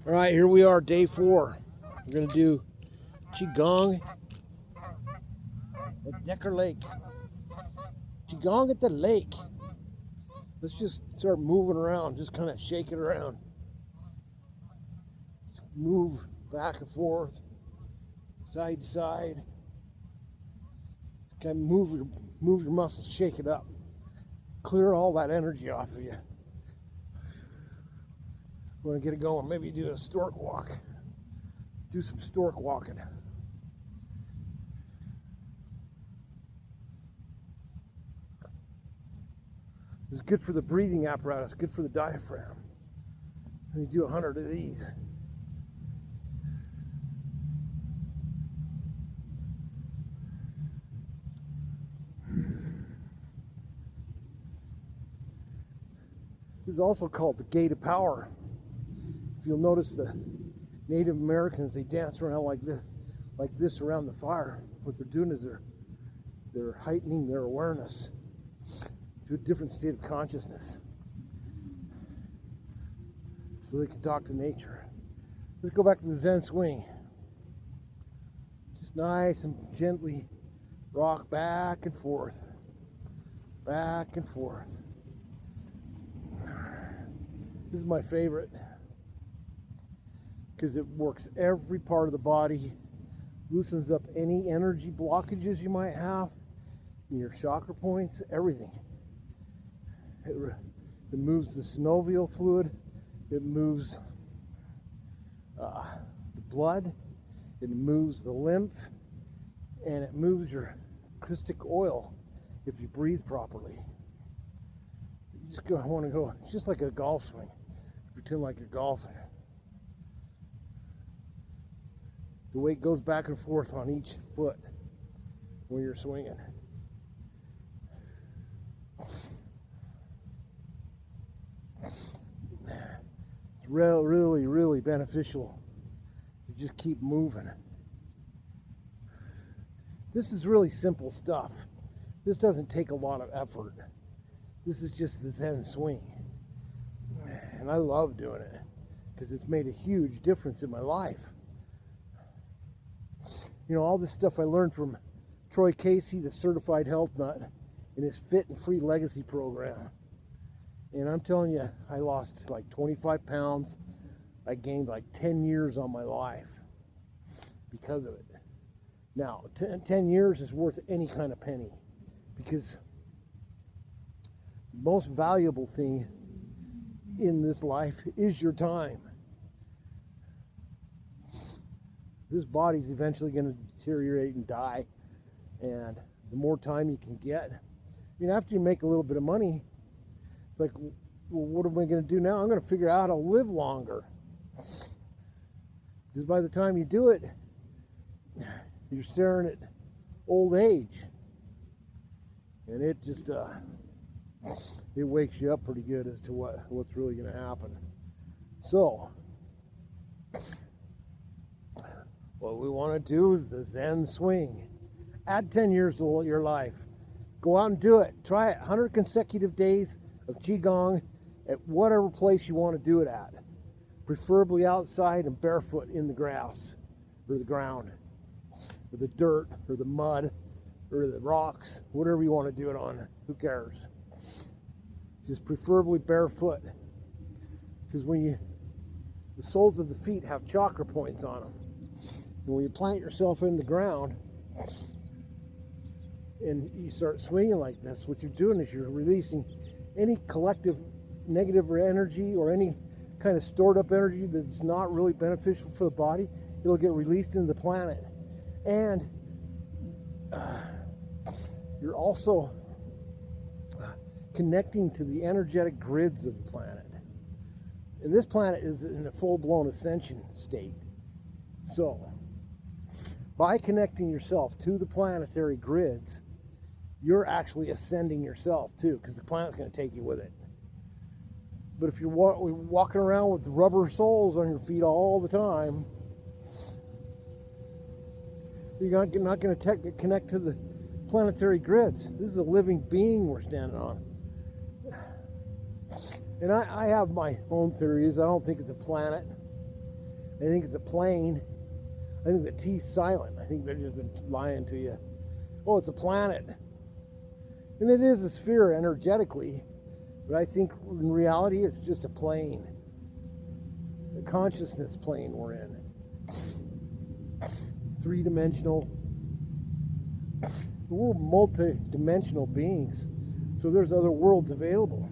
All right, here we are, day 4. We're going to do QiGong at Decker Lake. QiGong at the lake. Let's just start moving around, just kind of shake it around. Just move back and forth, side to side. Kind of move your muscles, shake it up. Clear all that energy off of you. Want to get it going, maybe do a stork walk. Do some stork walking. This is good for the breathing apparatus, good for the diaphragm. And you do 100 of these. This is also called the gate of power. If you'll notice, the Native Americans, they dance around like this around the fire. What they're doing is they're heightening their awareness to a different state of consciousness, so they can talk to nature. Let's go back to the Zen swing. Just nice and gently rock back and forth, back and forth. This is my favorite because it works every part of the body, loosens up any energy blockages you might have in your chakra points, everything. It moves the synovial fluid, it moves the blood, it moves the lymph, and it moves your Christic oil if you breathe properly. You just want to go, it's just like a golf swing. Pretend like you're golfing. The weight goes back and forth on each foot when you're swinging. It's really beneficial to just keep moving. This is really simple stuff. This doesn't take a lot of effort. This is just the Zen swing. And I love doing it because it's made a huge difference in my life. You know, all this stuff I learned from Troy Casey, the certified health nut, in his Fit and Free Legacy program. And I'm telling you, I lost like 25 pounds. I gained like 10 years on my life because of it. Now, 10 years is worth any kind of penny, because the most valuable thing in this life is your time. This body's eventually going to deteriorate and die, and the more time you can get, I mean, after you make a little bit of money, it's like, well, what am I going to do now? I'm going to figure out how to live longer, because by the time you do it, you're staring at old age, and it just it wakes you up pretty good as to what's really going to happen. So what we want to do is the Zen swing. Add 10 years to your life. Go out and do it. Try it. 100 consecutive days of QiGong at whatever place you want to do it at. Preferably outside and barefoot in the grass or the ground or the dirt or the mud or the rocks, whatever you want to do it on. Who cares? Just preferably barefoot, because the soles of the feet have chakra points on them. And when you plant yourself in the ground and you start swinging like this, what you're doing is you're releasing any collective negative energy or any kind of stored up energy that's not really beneficial for the body. It'll get released into the planet. And you're also connecting to the energetic grids of the planet. And this planet is in a full-blown ascension state. So, by connecting yourself to the planetary grids, you're actually ascending yourself too, because the planet's going to take you with it. But if you're walking around with rubber soles on your feet all the time, you're not going to connect to the planetary grids. This is a living being we're standing on. And I have my own theories. I don't think it's a planet. I think it's a plane. I think the T's silent. I think they've just been lying to you. Oh, it's a planet. And it is a sphere energetically, but I think in reality it's just a plane. The consciousness plane we're in. Three-dimensional. We're multi-dimensional beings, so there's other worlds available.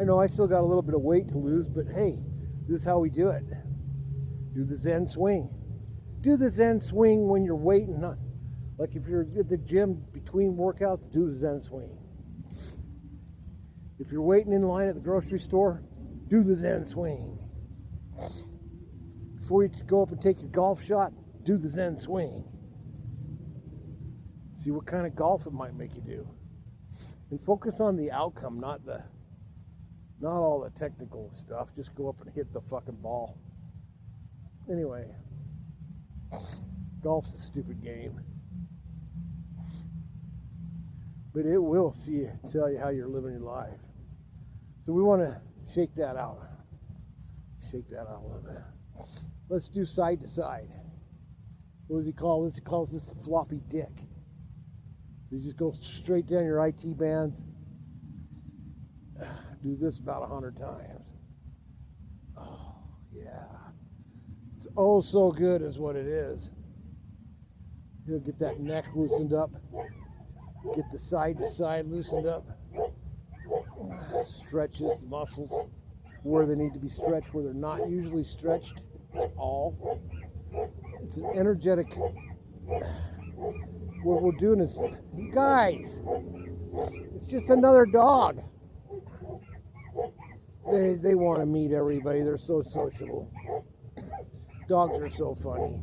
I know I still got a little bit of weight to lose, but hey, this is how we do it. Do the Zen swing. Do the Zen swing when you're waiting. Like if you're at the gym between workouts, do the Zen swing. If you're waiting in line at the grocery store, do the Zen swing. Before you go up and take your golf shot, do the Zen swing. See what kind of golf it might make you do. And focus on the outcome, not all the technical stuff. Just go up and hit the fucking ball. Anyway, golf's a stupid game. But it will tell you how you're living your life. So we want to shake that out. Shake that out a little bit. Let's do side to side. What does he call this? He calls this the floppy dick. So you just go straight down your IT bands. Do this about 100 times. Oh, yeah. It's oh so good is what it is. You'll get that neck loosened up. Get the side to side loosened up. Stretches the muscles where they need to be stretched, where they're not usually stretched at all. It's an energetic. What we're doing is, you guys, it's just another dog. They want to meet everybody. They're so sociable. Dogs are so funny.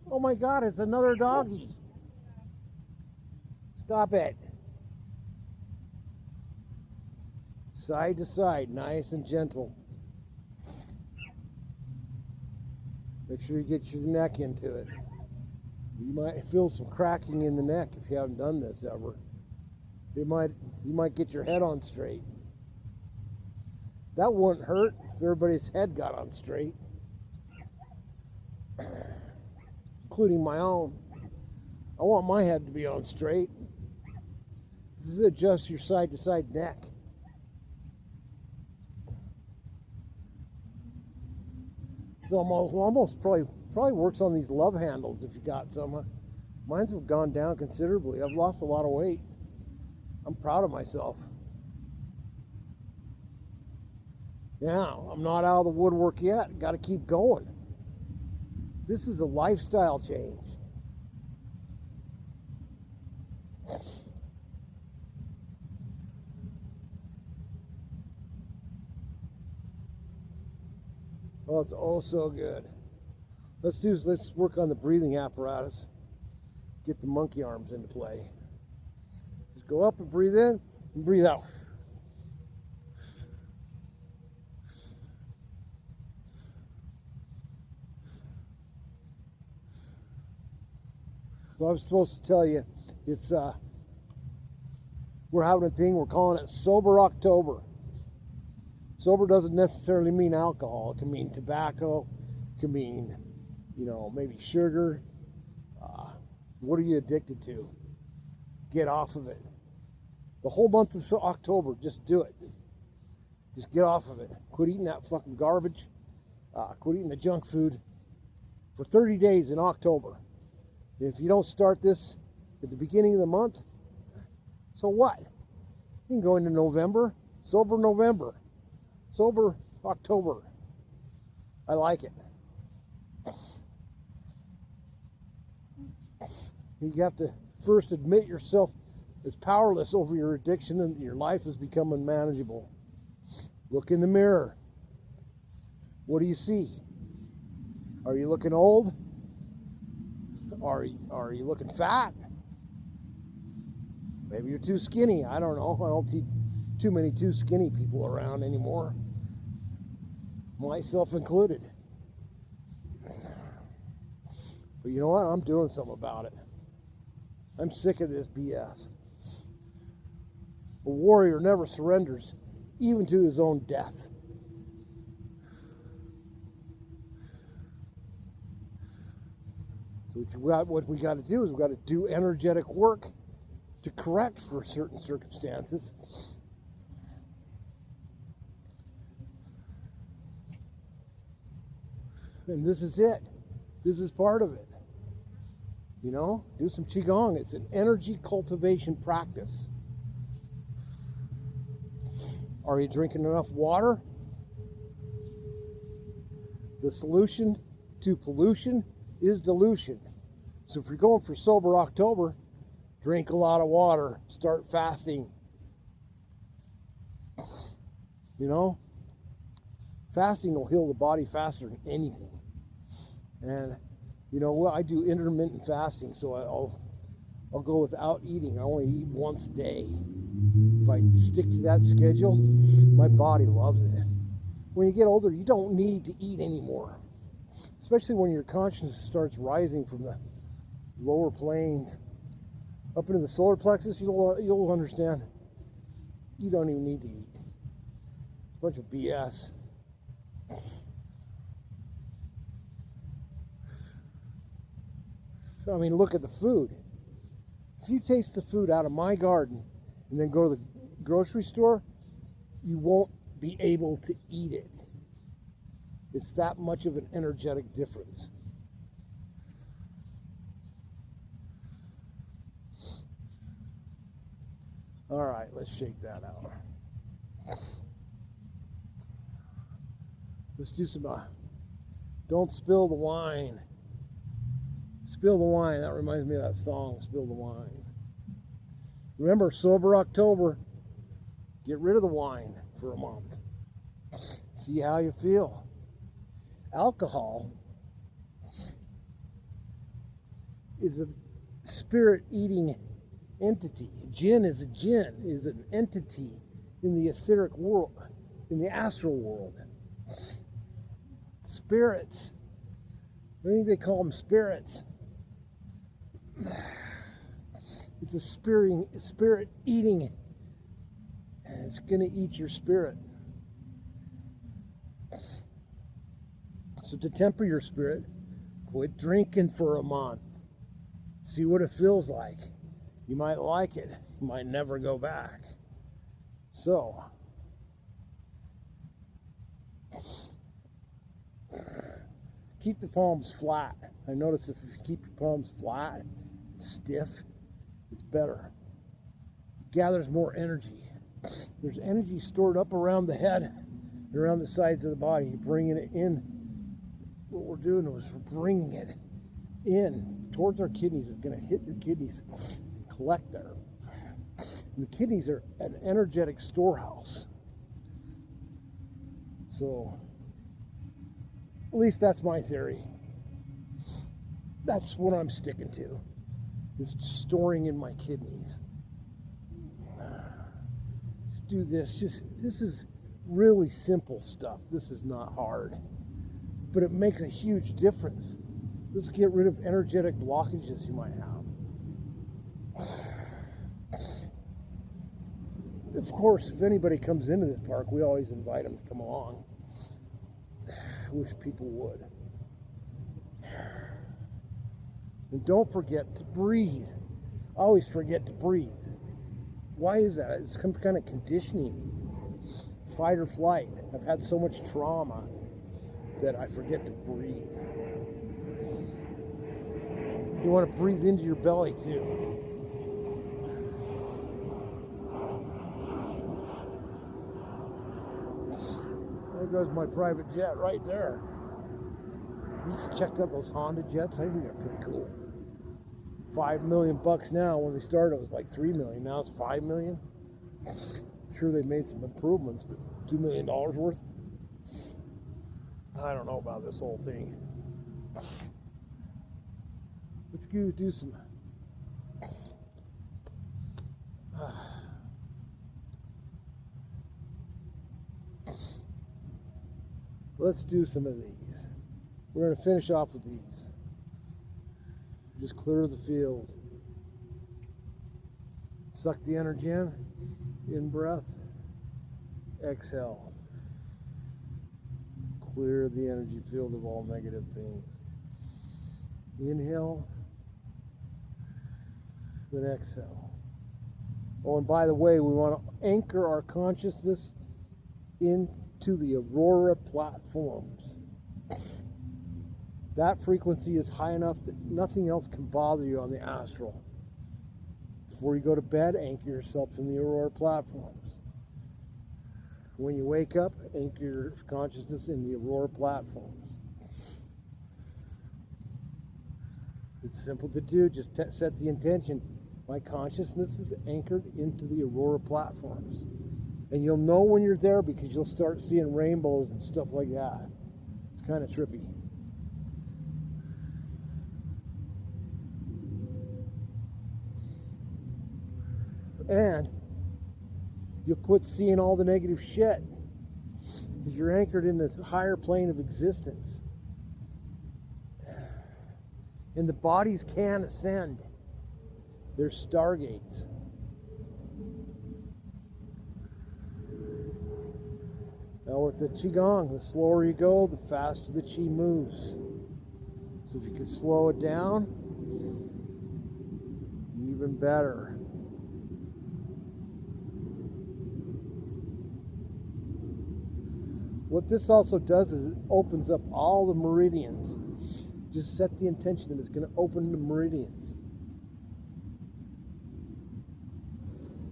Oh my God, it's another doggy. Stop it. Side to side, nice and gentle. Make sure you get your neck into it. You might feel some cracking in the neck if you haven't done this ever. You might get your head on straight. That wouldn't hurt if everybody's head got on straight, including my own. I want my head to be on straight. This is adjust your side to side neck. It's almost probably works on these love handles if you got some. Mine's have gone down considerably. I've lost a lot of weight. I'm proud of myself. Now, I'm not out of the woodwork yet. Got to keep going. This is a lifestyle change. Oh, it's oh so good. Let's work on the breathing apparatus. Get the monkey arms into play. Just go up and breathe in and breathe out. Well, I'm supposed to tell you, it's we're having a thing. We're calling it Sober October. Sober doesn't necessarily mean alcohol. It can mean tobacco. It can mean, maybe sugar. What are you addicted to? Get off of it. The whole month of October, just do it. Just get off of it. Quit eating that fucking garbage. Quit eating the junk food for 30 days in October. If you don't start this at the beginning of the month, so what? You can go into November, Sober November, Sober October. I like it. You have to first admit yourself as powerless over your addiction and your life has become unmanageable. Look in the mirror. What do you see? Are you looking old? Are you looking fat? Maybe you're too skinny. I don't know. I don't see too many too skinny people around anymore. Myself included. But you know what? I'm doing something about it. I'm sick of this BS. A warrior never surrenders. even to his own death. So what we got to do is we got to do energetic work to correct for certain circumstances. And this is it. This is part of it. You know, do some QiGong. It's an energy cultivation practice. Are you drinking enough water? The solution to pollution is dilution. So if you're going for sober October, drink a lot of water, start fasting. You know, fasting will heal the body faster than anything. And you know, well, I do intermittent fasting, so I'll go without eating. I only eat once a day. If I stick to that schedule, my body loves it. When you get older, you don't need to eat anymore, especially when your consciousness starts rising from the lower planes up into the solar plexus. You'll understand you don't even need to eat. It's a bunch of BS. I mean, look at the food. If you taste the food out of my garden and then go to the grocery store, you won't be able to eat it. It's that much of an energetic difference. All right, let's shake that out. Let's do some, don't spill the wine. Spill the wine. That reminds me of that song, Spill the Wine. Remember, sober October. Get rid of the wine for a month. See how you feel. Alcohol is a spirit-eating entity. Jinn is an entity in the etheric world, in the astral world. Spirits. I think they call them spirits. It's a spirit eating, and it's going to eat your spirit. So to temper your spirit, quit drinking for a month. See what it feels like. You might like it. You might never go back. So, keep the palms flat. I notice if you keep your palms flat, stiff, it's better. It gathers more energy. There's energy stored up around the head and around the sides of the body. You're bringing it in. What we're doing is we're bringing it in towards our kidneys. It's going to hit your kidneys and collect there. And the kidneys are an energetic storehouse. So, at least that's my theory. That's what I'm sticking to. Is storing in my kidneys. Just do this. This is really simple stuff. This is not hard. But it makes a huge difference. Let's get rid of energetic blockages you might have. Of course, if anybody comes into this park, we always invite them to come along. I wish people would. And don't forget to breathe. I always forget to breathe. Why is that? It's some kind of conditioning. Fight or flight. I've had so much trauma that I forget to breathe. You want to breathe into your belly too. There goes my private jet right there. We just checked out those Honda jets. I think they're pretty cool. $5 million now. When they started, it was like $3 million. Now it's $5 million. I'm sure they've made some improvements, but $2 million worth. I don't know about this whole thing. Let's go do some. Let's do some of these. We're going to finish off with these. Just clear the field. Suck the energy in breath. Exhale. Clear the energy field of all negative things. Inhale, then exhale. Oh, and by the way, we want to anchor our consciousness into the aurora platforms. That frequency is high enough that nothing else can bother you on the astral. Before you go to bed, anchor yourself in the aurora platforms. When you wake up, anchor your consciousness in the aurora platforms. It's simple to do. Just set the intention. My consciousness is anchored into the aurora platforms. And you'll know when you're there because you'll start seeing rainbows and stuff like that. It's kind of trippy. And you'll quit seeing all the negative shit because you're anchored in the higher plane of existence. And the bodies can ascend. They're stargates. Now with the QiGong, the slower you go, the faster the Qi moves. So if you can slow it down, even better. What this also does is it opens up all the meridians. Just set the intention that it's going to open the meridians.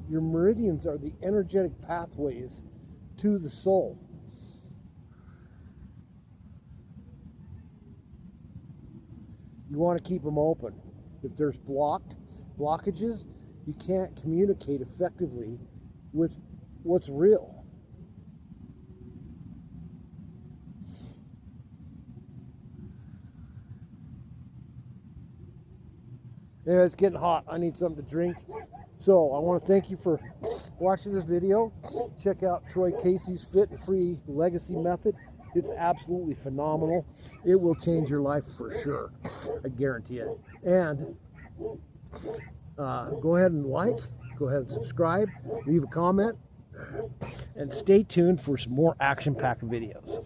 Your meridians are the energetic pathways to the soul. You want to keep them open. If there's blockages, you can't communicate effectively with what's real. Yeah, it's getting hot. I need something to drink. So I want to thank you for watching this video. Check out Troy Casey's Fit and Free Legacy Method. It's absolutely phenomenal. It will change your life for sure. I guarantee it. And go ahead and like, go ahead and subscribe, leave a comment, and stay tuned for some more action-packed videos.